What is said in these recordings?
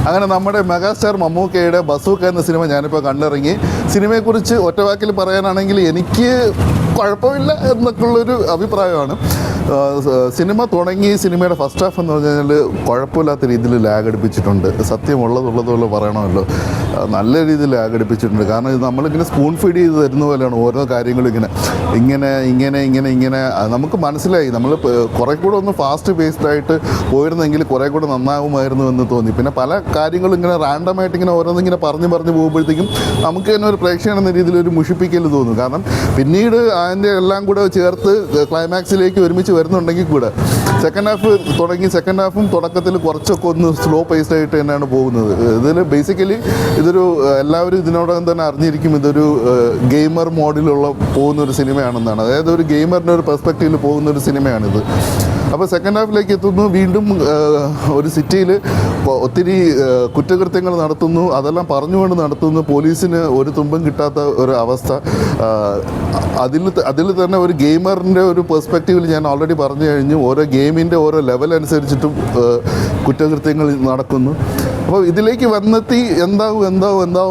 അങ്ങനെ നമ്മുടെ മെഗാസ്റ്റാർ മമ്മൂക്കയുടെ ബസൂക്ക എന്ന സിനിമ ഞാനിപ്പോൾ കണ്ടിറങ്ങി. സിനിമയെക്കുറിച്ച് ഒറ്റവാക്കിൽ പറയാനാണെങ്കിൽ എനിക്ക് കുഴപ്പമില്ല എന്നൊക്കെയുള്ളൊരു അഭിപ്രായമാണ്. സിനിമ തുടങ്ങി സിനിമയുടെ ഫസ്റ്റ് ഹാഫ് എന്ന് പറഞ്ഞു കഴിഞ്ഞാൽ കുഴപ്പമില്ലാത്ത രീതിയിൽ ലാഗ് അടിപ്പിച്ചിട്ടുണ്ട്. സത്യമുള്ളതുള്ളതുപോലെ പറയണമല്ലോ, നല്ല രീതിയിൽ ലാഗ് അടിപ്പിച്ചിട്ടുണ്ട്. കാരണം ഇത് നമ്മളിങ്ങനെ സ്പൂൺ ഫീഡ് ചെയ്ത് തരുന്ന പോലെയാണ് ഓരോ കാര്യങ്ങളും ഇങ്ങനെ നമുക്ക് മനസ്സിലായി. നമ്മൾ കുറേ കൂടെ ഒന്ന് ഫാസ്റ്റ് പേസ്ഡായിട്ട് പോയിരുന്നെങ്കിൽ കുറേ കൂടെ നന്നാകുമായിരുന്നു എന്ന് തോന്നി. പിന്നെ പല കാര്യങ്ങളും ഇങ്ങനെ റാൻഡമായിട്ട് ഇങ്ങനെ ഓരോന്നിങ്ങനെ പറഞ്ഞു പോകുമ്പോഴത്തേക്കും നമുക്ക് തന്നെ ഒരു പ്രേക്ഷകൻ എന്ന രീതിയിൽ ഒരു മുഷിപ്പിക്കൽ തോന്നും. കാരണം പിന്നീട് അതിൻ്റെ എല്ലാം കൂടെ ചേർത്ത് ക്ലൈമാക്സിലേക്ക് ഒരുമിച്ച് വരുന്നുണ്ടെങ്കിൽ കൂടെ സെക്കൻഡ് ഹാഫും തുടക്കത്തിൽ കുറച്ചൊക്കെ ഒന്ന് സ്ലോ പേസ്ഡായിട്ട് തന്നെയാണ് പോകുന്നത്. ഇതിൽ ബേസിക്കലി ഇതൊരു എല്ലാവരും ഇതിനോടകം തന്നെ അറിഞ്ഞിരിക്കും, ഇതൊരു ഗെയിമർ മോഡിലുള്ള പോകുന്നൊരു സിനിമയാണെന്നാണ്. അതായത് ഒരു ഗെയിമറിൻ്റെ ഒരു പെർസ്പെക്റ്റീവിൽ പോകുന്നൊരു സിനിമയാണിത്. അപ്പോൾ സെക്കൻഡ് ഹാഫിലേക്ക് എത്തുന്നു. വീണ്ടും ഒരു സിറ്റിയിൽ ഒത്തിരി കുറ്റകൃത്യങ്ങൾ നടത്തുന്നു. അതെല്ലാം പറഞ്ഞുകൊണ്ട് നടത്തുന്നു. പോലീസിന് ഒരു തുമ്പും കിട്ടാത്ത ഒരു അവസ്ഥ. അതിൽ തന്നെ ഒരു ഗെയിമറിൻ്റെ ഒരു പെർസ്പെക്റ്റീവിൽ ഞാൻ ഓൾറെഡി പറഞ്ഞു കഴിഞ്ഞു. ഓരോ ഗെയിമിൻ്റെ ഓരോ ലെവൽ അനുസരിച്ചിട്ടും കുറ്റകൃത്യങ്ങൾ നടക്കുന്നു. അപ്പോൾ ഇതിലേക്ക് വന്നെത്തി എന്താവും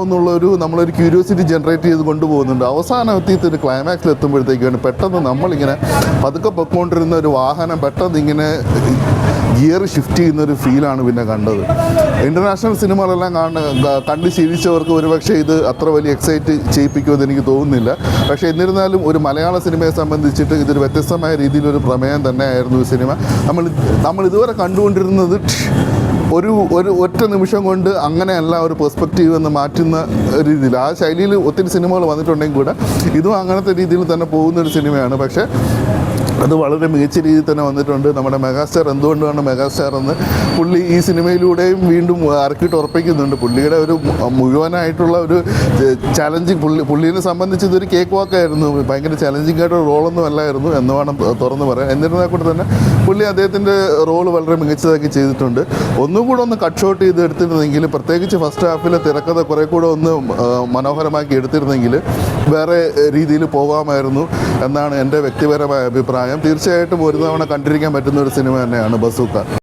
എന്നുള്ളൊരു നമ്മളൊരു ക്യൂരിയോസിറ്റി ജനറേറ്റ് ചെയ്ത് കൊണ്ടുപോകുന്നുണ്ട്. അവസാനം എത്തിയിട്ട് ഒരു ക്ലൈമാക്സിൽ എത്തുമ്പോഴത്തേക്കാണ് പെട്ടെന്ന് നമ്മളിങ്ങനെ പതുക്കെ പൊയ്ക്കൊണ്ടിരുന്ന ഒരു വാഹനം പെട്ടെന്ന് ഇങ്ങനെ ഗിയർ ഷിഫ്റ്റ് ചെയ്യുന്നൊരു ഫീലാണ് പിന്നെ കണ്ടത്. ഇൻ്റർനാഷണൽ സിനിമകളെല്ലാം കണ്ട് ശീലിച്ചവർക്ക് ഒരുപക്ഷെ ഇത് അത്ര വലിയ എക്സൈറ്റ് ചെയ്യിപ്പിക്കുമെന്ന് എനിക്ക് തോന്നുന്നില്ല. പക്ഷേ എന്നിരുന്നാലും ഒരു മലയാള സിനിമയെ സംബന്ധിച്ചിട്ട് ഇതൊരു വ്യത്യസ്തമായ രീതിയിലൊരു പ്രമേയം തന്നെയായിരുന്നു ഈ സിനിമ. നമ്മൾ ഇതുവരെ കണ്ടുകൊണ്ടിരുന്നത് ഒരു ഒറ്റ നിമിഷം കൊണ്ട് അങ്ങനെയല്ല ഒരു പെർസ്പെക്റ്റീവ് എന്ന് മാറ്റുന്ന രീതിയിൽ ആ ശൈലിയിൽ ഒത്തിരി സിനിമകൾ വന്നിട്ടുണ്ടെങ്കിൽ കൂടെ ഇതും അങ്ങനത്തെ രീതിയിൽ തന്നെ പോകുന്നൊരു സിനിമയാണ്. പക്ഷേ അത് വളരെ മികച്ച രീതിയിൽ തന്നെ വന്നിട്ടുണ്ട്. നമ്മുടെ മെഗാസ്റ്റാർ എന്തുകൊണ്ടാണ് മെഗാസ്റ്റാർ എന്ന് പുള്ളി ഈ സിനിമയിലൂടെയും വീണ്ടും ഇറക്കിയിട്ട് ഉറപ്പിക്കുന്നുണ്ട്. പുള്ളിയുടെ ഒരു മുഴുവനായിട്ടുള്ള ഒരു ചലഞ്ചിങ് പുള്ളീനെ സംബന്ധിച്ച് ഇതൊരു കേക്ക് വാക്കായിരുന്നു. ഭയങ്കര ചലഞ്ചിങ് ആയിട്ടൊരു റോളൊന്നും അല്ലായിരുന്നു എന്ന് വേണം തുറന്ന് പറയാൻ. എന്നിരുന്നാൽ കൂടെ തന്നെ പുള്ളി അദ്ദേഹത്തിൻ്റെ റോള് വളരെ മികച്ചതാക്കി ചെയ്തിട്ടുണ്ട്. ഒന്നുകൂടെ ഒന്ന് കട്ട് ഷോട്ട് ചെയ്ത് എടുത്തിരുന്നെങ്കിൽ, പ്രത്യേകിച്ച് ഫസ്റ്റ് ഹാഫിലെ തിരക്കഥ കുറേ കൂടെ ഒന്ന് മനോഹരമാക്കി എടുത്തിരുന്നെങ്കിൽ വേറെ രീതിയിൽ പോകാമായിരുന്നു എന്നാണ് എൻ്റെ വ്യക്തിപരമായ അഭിപ്രായം. തീർച്ചയായിട്ടും ഒരു തവണ കണ്ടിരിക്കാൻ പറ്റുന്ന ഒരു സിനിമ തന്നെയാണ് ബസൂക്ക.